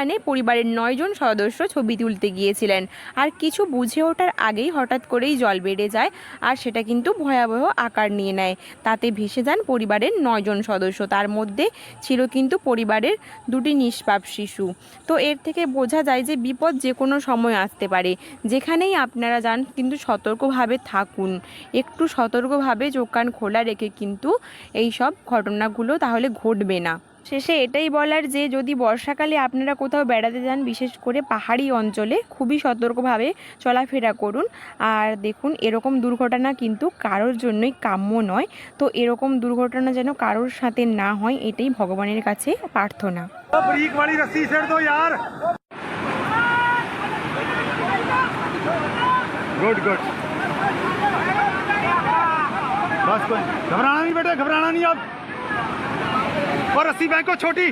সেখানে পরিবারের 9 জন সদস্য ছবি তুলতে গিয়েছিলেন। আর কিছু বুঝে ওঠার আগেই হঠাৎ করেই জল বেড়ে যায়, আর সেটা কিন্তু ভয়াবহ আকার নিয়ে নেয়। তাতে ভেসে যান পরিবারের 9 জন সদস্য, তার মধ্যে ছিল কিন্তু পরিবারের 2টি নিষ্পাপ শিশু। তো এর থেকে বোঝা যায় যে বিপদ যে কোনো সময় আসতে পারে। যেখানেই আপনারা যান কিন্তু সতর্কভাবে থাকুন, একটু সতর্কভাবে চোখ কান খোলা রেখে কিন্তু এই সব ঘটনাগুলো তাহলে ঘটবে না। শেষে এটাই বলার যে যদি বর্ষাকালে আপনারা কোথাও বেড়াতে যান, বিশেষ করে পাহাড়ি অঞ্চলে, খুবই সতর্কভাবে চলাফেরা করুন। আর দেখুন, এরকম দুর্ঘটনা কিন্তু কারোর জন্যই কাম্য নয়। তো এরকম দুর্ঘটনা যেন কারোর সাথে না হয়, এটাই ভগবানের কাছে প্রার্থনা। गुड गुड, बस कोई घबराना नहीं बेटे, घबराना नहीं अब। और रस्सी फेंको छोटी।